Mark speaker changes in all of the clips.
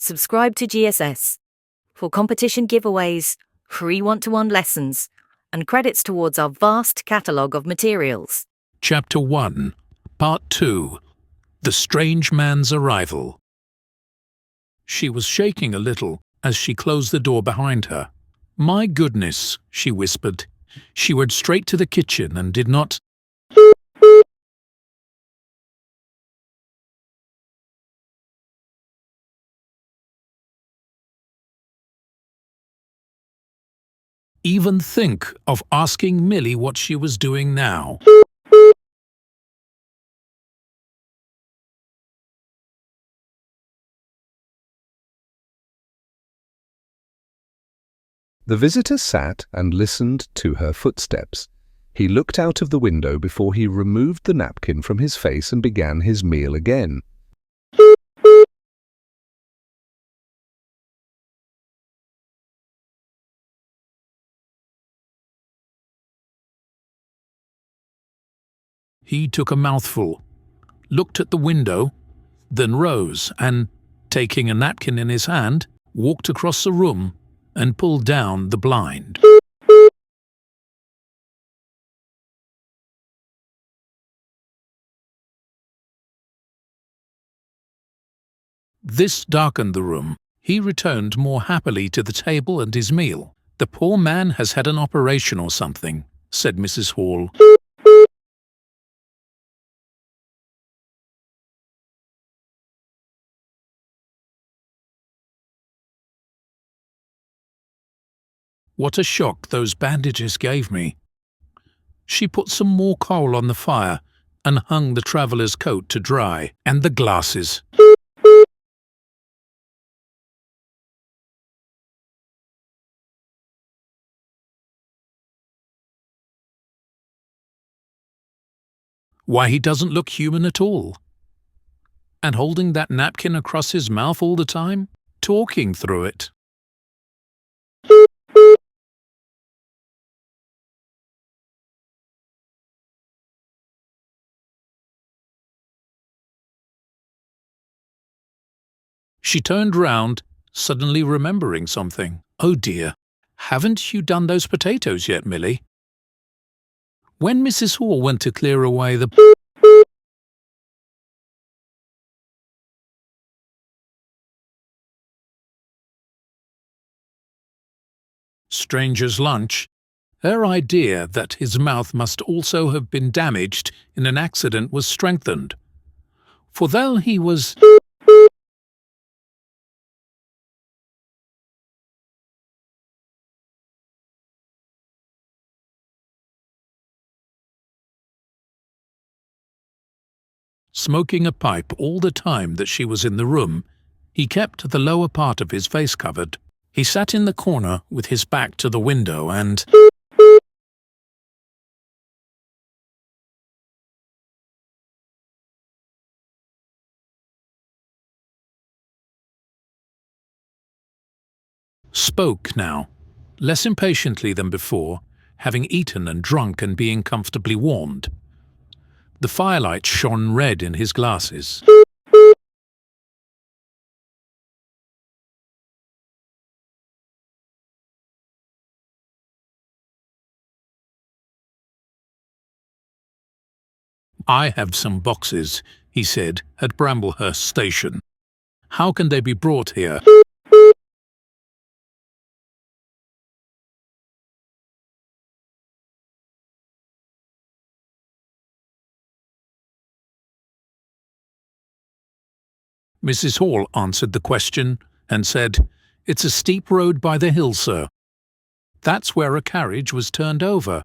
Speaker 1: subscribe to GSS for competition giveaways, free one-to-one lessons, and credits towards our vast catalogue of materials.
Speaker 2: Chapter 1, Part 2, The Strange Man's Arrival. She was shaking a little as she closed the door behind her. "My goodness," she whispered. She went straight to the kitchen and did not even think of asking Millie what she was doing now.
Speaker 3: The visitor sat and listened to her footsteps. He looked out of the window before he removed the napkin from his face and began his meal again.
Speaker 2: He took a mouthful, looked at the window, then rose and, taking a napkin in his hand, walked across the room and pulled down the blind. This darkened the room. He returned more happily to the table and his meal. "The poor man has had an operation or something," said Mrs. Hall. What a shock those bandages gave me. She put some more coal on the fire and hung the traveller's coat to dry, and the glasses. Why, he doesn't look human at all. And holding that napkin across his mouth all the time, talking through it. She turned round, suddenly remembering something. "Oh dear, haven't you done those potatoes yet, Millie?" When Mrs. Hall went to clear away the stranger's lunch, her idea that his mouth must also have been damaged in an accident was strengthened. For though he was smoking a pipe all the time that she was in the room, he kept the lower part of his face covered. He sat in the corner with his back to the window and spoke now, less impatiently than before, having eaten and drunk and being comfortably warmed. The firelight shone red in his glasses. "I have some boxes," he said, "at Bramblehurst Station. How can they be brought here?" Mrs. Hall answered the question and said, "It's a steep road by the hill, sir. That's where a carriage was turned over.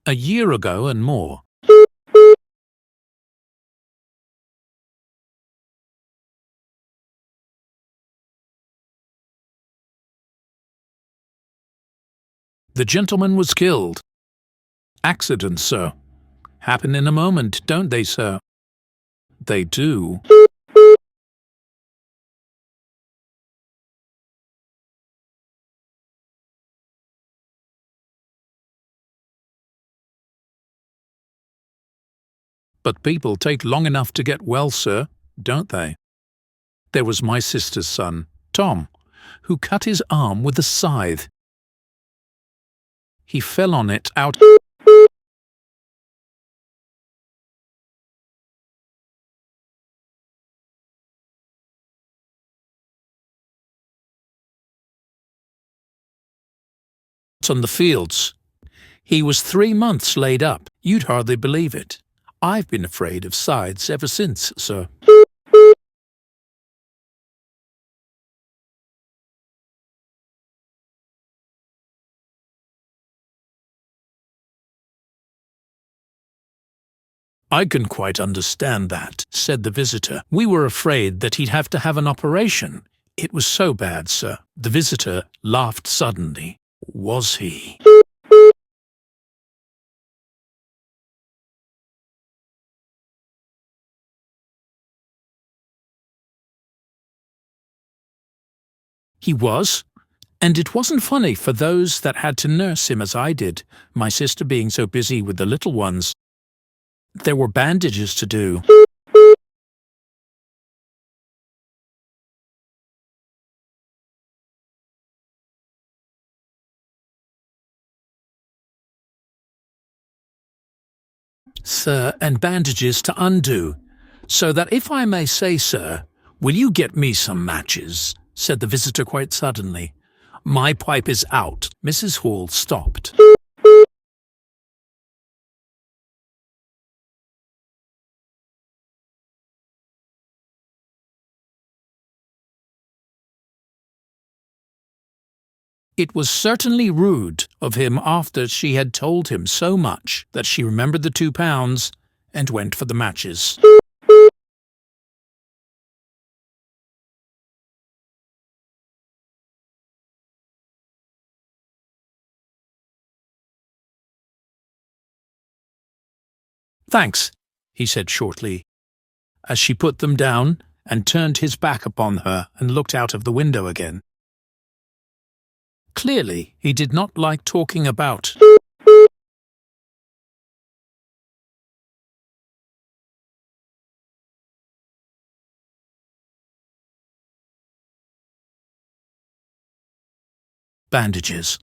Speaker 2: A year ago and more." "The gentleman was killed." "Accidents, sir. Happen in a moment, don't they, sir?" "They do." "But people take long enough to get well, sir, don't they?" There was my sister's son, Tom, who cut his arm with a scythe. He fell on it out on the fields. He was 3 months laid up. You'd hardly believe it. I've been afraid of scythes ever since, sir. I can quite understand that, said the visitor. We were afraid that he'd have to have an operation. It was so bad, sir. The visitor laughed suddenly. Was he? He was. And it wasn't funny for those that had to nurse him as I did, my sister being so busy with the little ones. There were bandages to do. Sir, and bandages to undo. So that if I may say, sir, will you get me some matches? Said the visitor quite suddenly. My pipe is out. Mrs. Hall stopped. It was certainly rude of him after she had told him so much that she remembered the £2 and went for the matches. Thanks, he said shortly, as she put them down and turned his back upon her and looked out of the window again. Clearly, he did not like talking about. Bandages.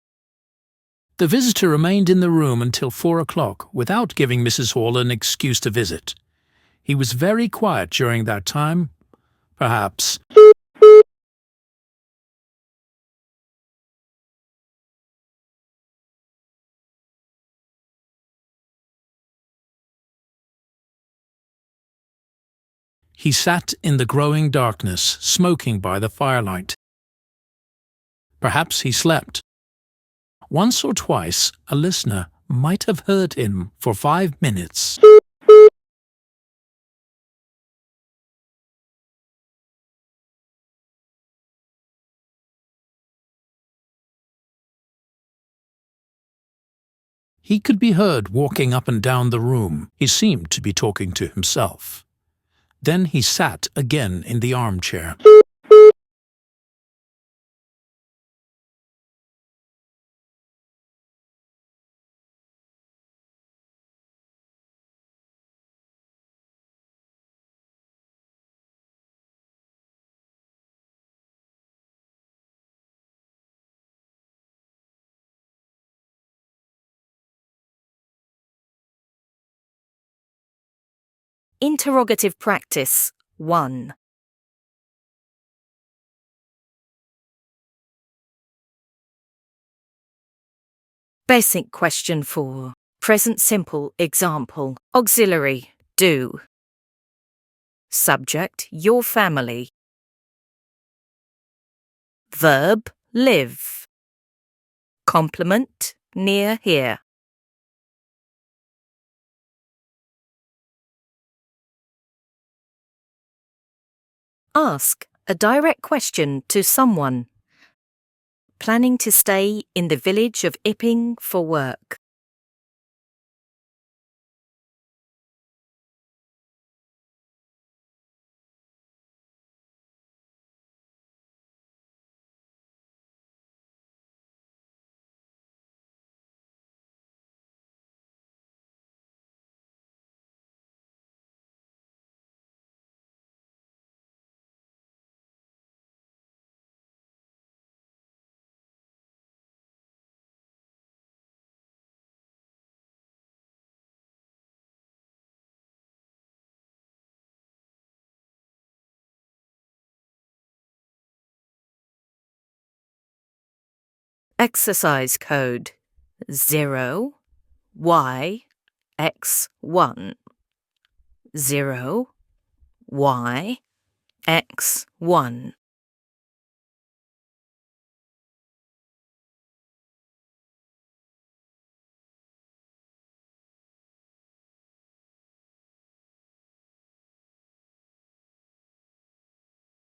Speaker 2: The visitor remained in the room until 4 o'clock without giving Mrs. Hall an excuse to visit. He was very quiet during that time. Perhaps. He sat in the growing darkness, smoking by the firelight. Perhaps he slept. Once or twice, a listener might have heard him for 5 minutes. He could be heard walking up and down the room. He seemed to be talking to himself. Then he sat again in the armchair.
Speaker 1: Interrogative practice 1. Basic question 4. Present simple example. Auxiliary, do. Subject, your family. Verb, live. Complement, near here. Ask a direct question to someone. Planning to stay in the village of Ipping for work. Exercise code 0YX1 0YX1.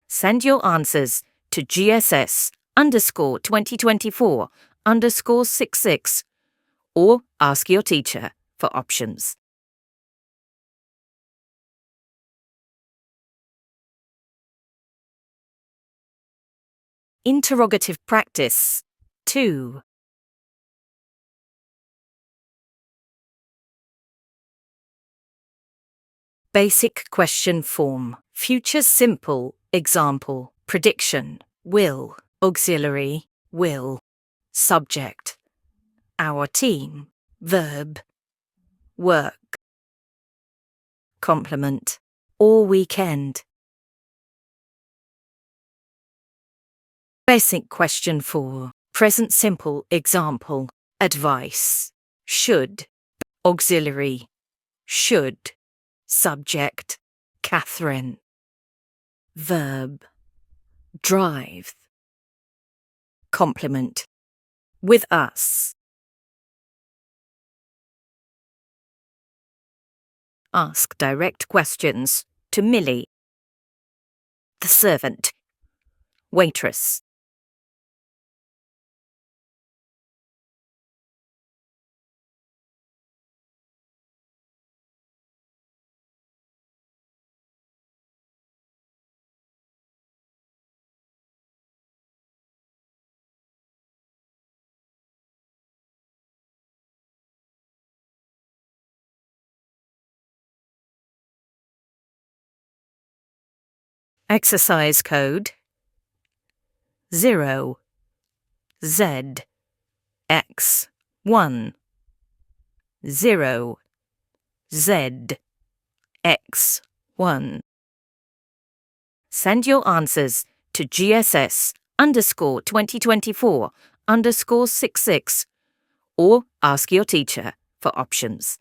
Speaker 1: Send your answers to GSS_2024_66 or ask your teacher for options. Interrogative practice 2. Basic question form. Future simple. Example. Prediction. Will. Auxiliary. Will. Subject. Our team. Verb. Work. Complement. All weekend. Basic question 4. Present simple. Example. Advice. Should. Auxiliary. Should. Subject. Catherine. Verb. Drive. Complement. With us. Ask direct questions to Millie. The servant. Waitress. Exercise code 0ZX1 0ZX1. Send your answers to GSS_2024_66 or ask your teacher for options.